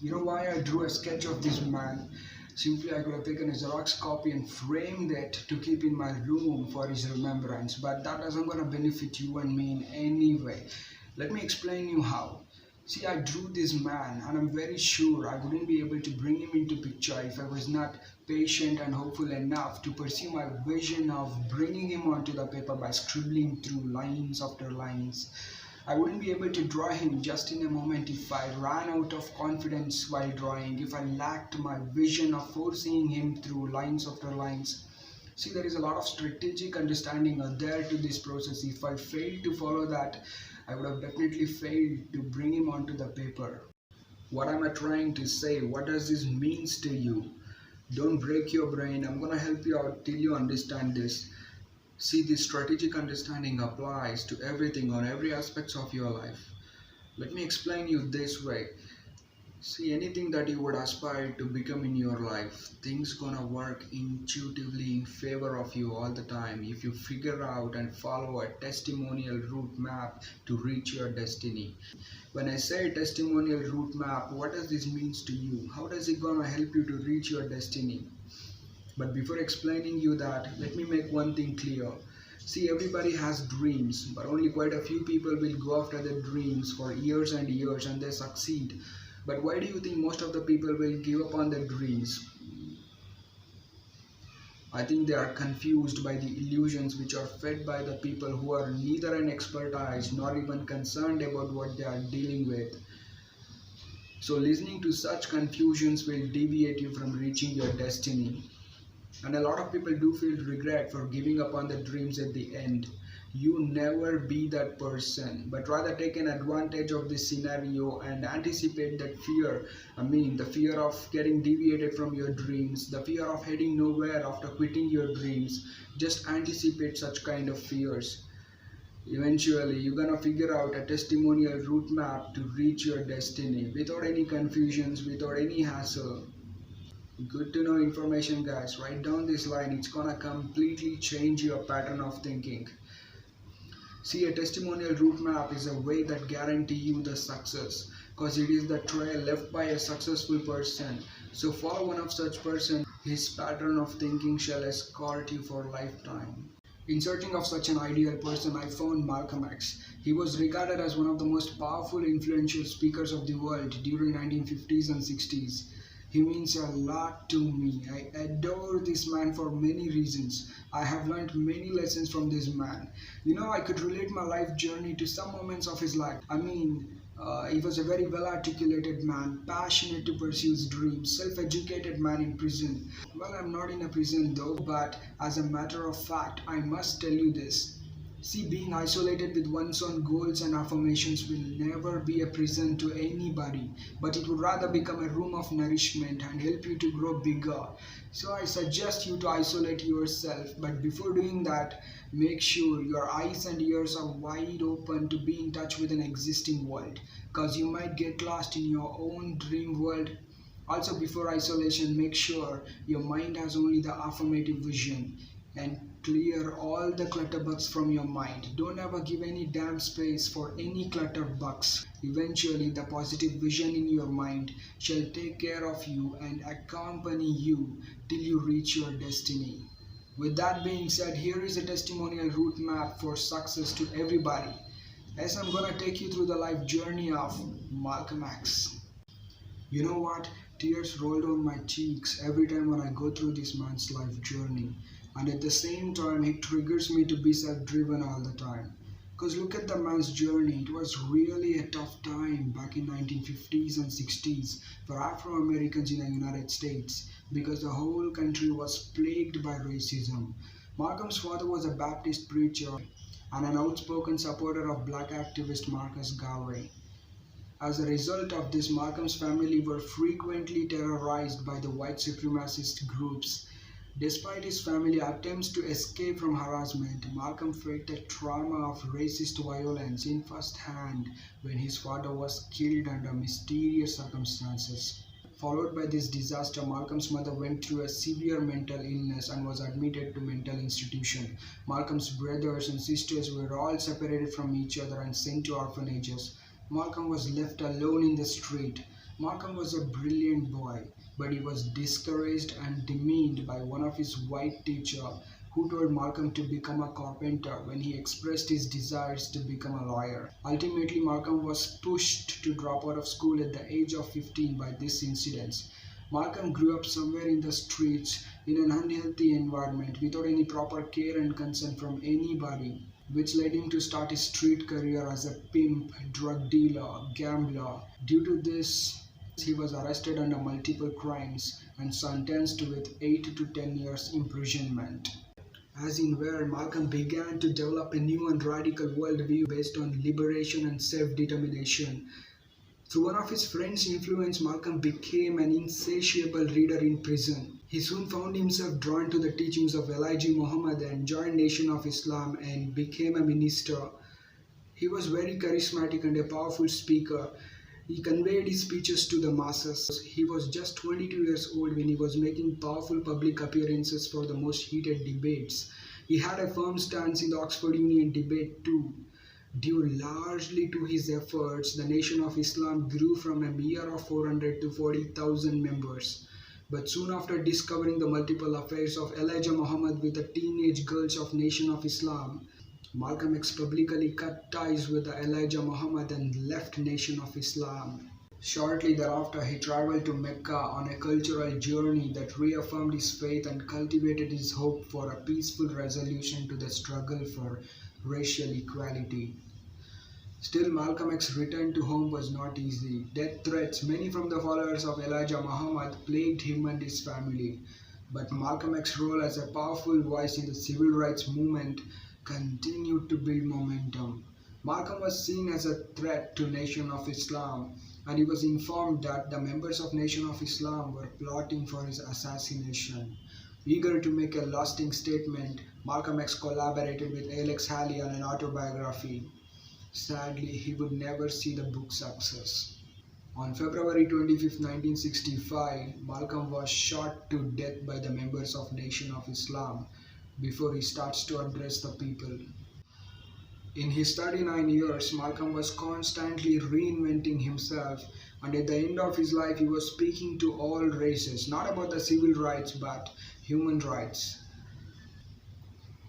You know why I drew a sketch of this man? Simply, I could have taken a Xerox copy and framed it to keep in my room for his remembrance, but that doesn't gonna benefit you and me in any way. Let me explain you how. See, I drew this man, and I'm very sure I wouldn't be able to bring him into picture if I was not patient and hopeful enough to pursue my vision of bringing him onto the paper by scribbling through lines after lines. I wouldn't be able to draw him just in a moment if I ran out of confidence while drawing, if I lacked my vision of foreseeing him through lines after lines. See, there is a lot of strategic understanding out there to this process. If I failed to follow that, I would have definitely failed to bring him onto the paper. What am I trying to say? What does this means to you? Don't break your brain. I'm gonna help you out till you understand this. See, this strategic understanding applies to everything on every aspects of your life. Let me explain you this way. See, anything that you would aspire to become in your life, things gonna work intuitively in favor of you all the time if you figure out and follow a testimonial route map to reach your destiny. When I say testimonial route map, what does this means to you? How does it gonna help you to reach your destiny? But before explaining you that, let me make one thing clear. See, everybody has dreams, but only quite a few people will go after their dreams for years and years and they succeed. But why do you think most of the people will give up on their dreams? I think they are confused by the illusions which are fed by the people who are neither an expertise nor even concerned about what they are dealing with. So listening to such confusions will deviate you from reaching your destiny. And a lot of people do feel regret for giving up on their dreams at the end. You never be that person, but rather take an advantage of this scenario and anticipate that fear. The fear of getting deviated from your dreams, the fear of heading nowhere after quitting your dreams. Just anticipate such kind of fears. Eventually, you're gonna figure out a testimonial route map to reach your destiny without any confusions, without any hassle. Good to know information, guys. Write down this line, it's gonna completely change your pattern of thinking. See, a testimonial route map is a way that guarantee you the success because it is the trail left by a successful person. So follow one of such person, his pattern of thinking shall escort you for a lifetime. In searching of such an ideal person, I found Malcolm X. He was regarded as one of the most powerful influential speakers of the world during 1950s and 60s. He means a lot to me. I adore this man for many reasons. I have learned many lessons from this man. I could relate my life journey to some moments of his life. He was a very well articulated man, passionate to pursue his dreams, self educated man in prison. Well, I'm not in a prison though, but as a matter of fact, I must tell you this. See, being isolated with one's own goals and affirmations will never be a prison to anybody, but it would rather become a room of nourishment and help you to grow bigger. So I suggest you to isolate yourself, but before doing that, make sure your eyes and ears are wide open to be in touch with an existing world, because you might get lost in your own dream world. Also, before isolation, make sure your mind has only the affirmative vision and clear all the clutter bugs from your mind. Don't ever give any damn space for any clutter bugs. Eventually, the positive vision in your mind shall take care of you and accompany you till you reach your destiny. With that being said, here is a testimonial route map for success to everybody. As I'm gonna take you through the life journey of Malcolm X. You know what? Tears roll down my cheeks every time when I go through this man's life journey. And at the same time, it triggers me to be self-driven all the time. Because look at the man's journey. It was really a tough time back in 1950s and 60s for Afro-Americans in the United States because the whole country was plagued by racism. Malcolm's father was a Baptist preacher and an outspoken supporter of black activist Marcus Garvey. As a result of this, Malcolm's family were frequently terrorized by the white supremacist groups. Despite his family's attempts to escape from harassment, Malcolm felt the trauma of racist violence in first hand when his father was killed under mysterious circumstances. Followed by this disaster, Malcolm's mother went through a severe mental illness and was admitted to mental institution. Malcolm's brothers and sisters were all separated from each other and sent to orphanages. Malcolm was left alone in the street. Malcolm was a brilliant boy, but he was discouraged and demeaned by one of his white teachers who told Malcolm to become a carpenter when he expressed his desires to become a lawyer. Ultimately, Malcolm was pushed to drop out of school at the age of 15 by this incident. Malcolm grew up somewhere in the streets in an unhealthy environment without any proper care and concern from anybody, which led him to start his street career as a pimp, drug dealer, gambler. Due to this, he was arrested under multiple crimes and sentenced with 8 to 10 years imprisonment. As in where Malcolm began to develop a new and radical worldview based on liberation and self-determination. Through one of his friends' influence, Malcolm became an insatiable reader in prison. He soon found himself drawn to the teachings of Elijah Muhammad and joined Nation of Islam and became a minister. He was very charismatic and a powerful speaker. He conveyed his speeches to the masses. He was just 22 years old when he was making powerful public appearances for the most heated debates. He had a firm stance in the Oxford Union debate too. Due largely to his efforts, the Nation of Islam grew from a mere of 400 to 40,000 members. But soon after discovering the multiple affairs of Elijah Muhammad with the teenage girls of Nation of Islam, Malcolm X publicly cut ties with the Elijah Muhammad and left Nation of Islam. Shortly thereafter, he traveled to Mecca on a cultural journey that reaffirmed his faith and cultivated his hope for a peaceful resolution to the struggle for racial equality. Still, Malcolm X's return to home was not easy. Death threats, many from the followers of Elijah Muhammad, plagued him and his family. But Malcolm X's role as a powerful voice in the civil rights movement continued to build momentum. Malcolm was seen as a threat to Nation of Islam, and he was informed that the members of Nation of Islam were plotting for his assassination. Eager to make a lasting statement, Malcolm X collaborated with Alex Haley on an autobiography. Sadly, he would never see the book's success. On February 25, 1965, Malcolm was shot to death by the members of Nation of Islam before he starts to address the people. In his 39 years, Malcolm was constantly reinventing himself, and at the end of his life he was speaking to all races, not about the civil rights but human rights.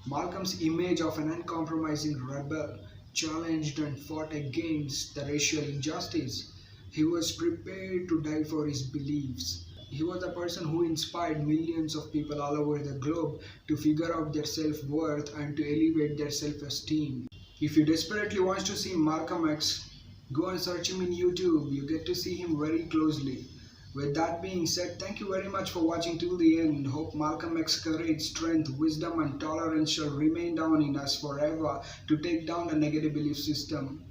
Malcolm's image of an uncompromising rebel challenged and fought against the racial injustice. He was prepared to die for his beliefs. He was a person who inspired millions of people all over the globe to figure out their self-worth and to elevate their self-esteem. If you desperately want to see Malcolm X, go and search him in YouTube. You get to see him very closely. With that being said, thank you very much for watching till the end. Hope Malcolm X's courage, strength, wisdom and tolerance shall remain down in us forever to take down the negative belief system.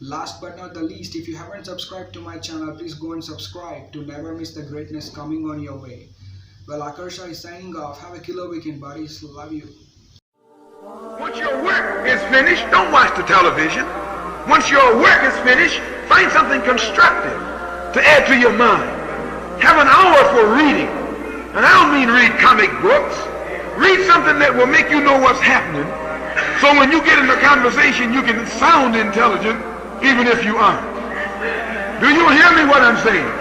Last but not the least, if you haven't subscribed to my channel, please go and subscribe to never miss the greatness coming on your way. Well, Akarsha is signing off. Have a killer weekend, buddies. Love you. Once your work is finished, don't watch the television. Once your work is finished, find something constructive to add to your mind. Have an hour for reading. And I don't mean read comic books. Read something that will make you know what's happening. So when you get in a conversation, you can sound intelligent even if you aren't. Do you hear me what I'm saying?